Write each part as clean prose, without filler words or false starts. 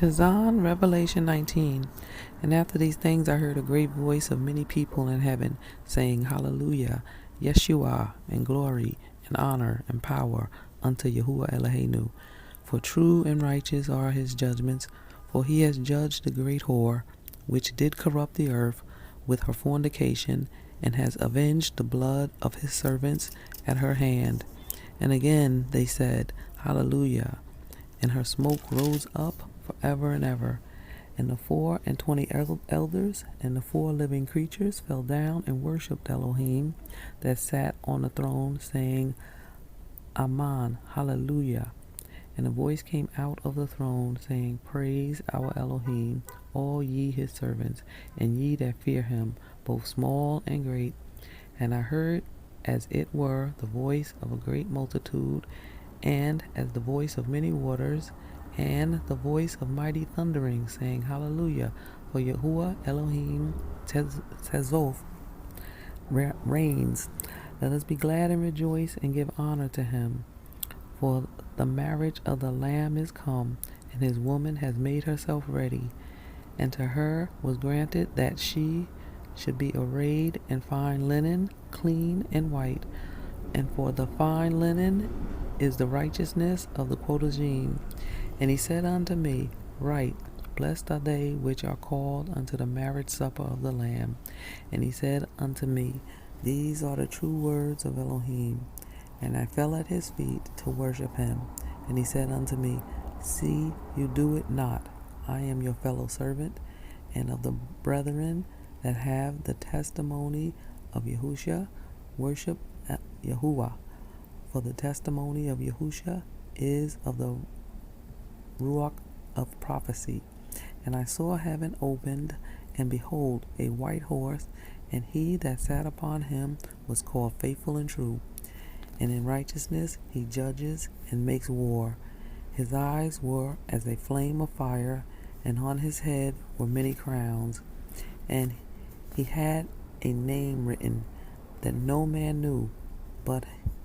Chazon, Revelation 19. And after these things I heard a great voice of many people in heaven, saying, Hallelujah, Yeshua, and glory, and honor, and power unto Yahuwah Eloheinu. For true and righteous are his judgments, for he has judged the great whore, which did corrupt the earth with her fornication, and has avenged the blood of his servants at her hand. And again they said, Hallelujah. And her smoke rose up forever and ever. And the 24 elders and the 4 living creatures fell down and worshipped Elohim that sat on the throne, saying, Amen, Hallelujah. And a voice came out of the throne, saying, Praise our Elohim, all ye his servants, and ye that fear him, both small and great. And I heard, as it were, the voice of a great multitude, and as the voice of many waters, and the voice of mighty thundering, saying, Hallelujah, for Yahuwah Elohim Chazon reigns. Let us be glad and rejoice and give honor to him. For the marriage of the Lamb is come, and his woman has made herself ready. And to her was granted that she should be arrayed in fine linen, clean and white. And for the fine linen is the righteousness of the Chazon. And he said unto me, Write, blessed are they which are called unto the marriage supper of the Lamb. And he said unto me, These are the true words of Elohim. And I fell at his feet to worship him. And he said unto me, See, you do it not. I am your fellow servant, and of the brethren that have the testimony of Yahusha, worship Yahuwah. For the testimony of Yahusha is of the Ruach of prophecy. And I saw heaven opened, and behold, a white horse, and he that sat upon him was called Faithful and True. And in righteousness he judges and makes war. His eyes were as a flame of fire, and on his head were many crowns. And he had a name written that no man knew but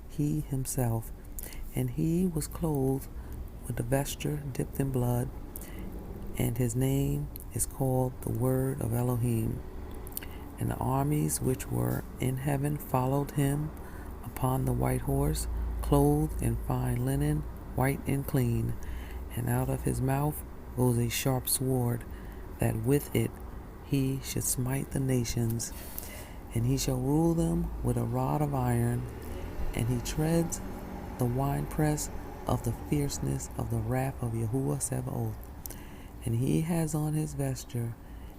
he himself. And he was clothed with a vesture dipped in blood, and his name is called the Word of Elohim. And the armies which were in heaven followed him upon the white horse, clothed in fine linen, white and clean. And out of his mouth goes a sharp sword, that with it he should smite the nations. And he shall rule them with a rod of iron, and he treads the winepress of the fierceness of the wrath of Yahuwah Sabaoth. And he has on his vesture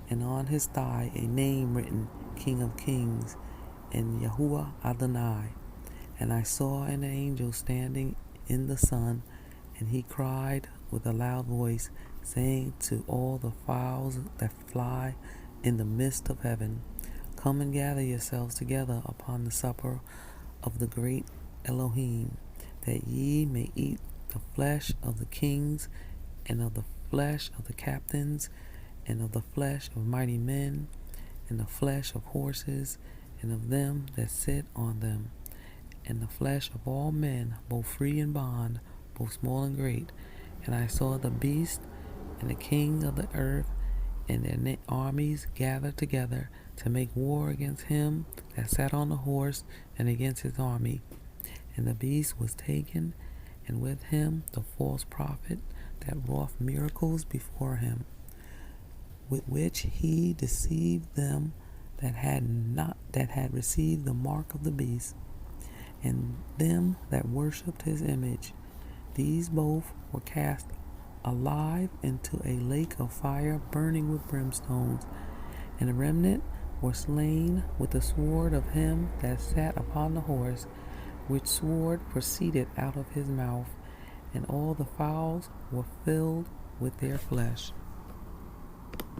and on his thigh a name written, King of Kings, and Yahuwah Adonai. And I saw an angel standing in the sun, and he cried with a loud voice, saying to all the fowls that fly in the midst of heaven, Come and gather yourselves together upon the supper of the great Elohim, that ye may eat the flesh of the kings, and of the flesh of the captains, and of the flesh of mighty men, and the flesh of horses, and of them that sit on them, and the flesh of all men, both free and bond, both small and great. And I saw the beast and the kings of the earth and their armies gathered together to make war against him that sat on the horse and against his army. And the beast was taken, and with him the false prophet that wrought miracles before him, with which he deceived them that had received the mark of the beast, and them that worshipped his image. These both were cast alive into a lake of fire burning with brimstones. And the remnant were slain with the sword of him that sat upon the horse, which sword proceeded out of his mouth, and all the fowls were filled with their flesh.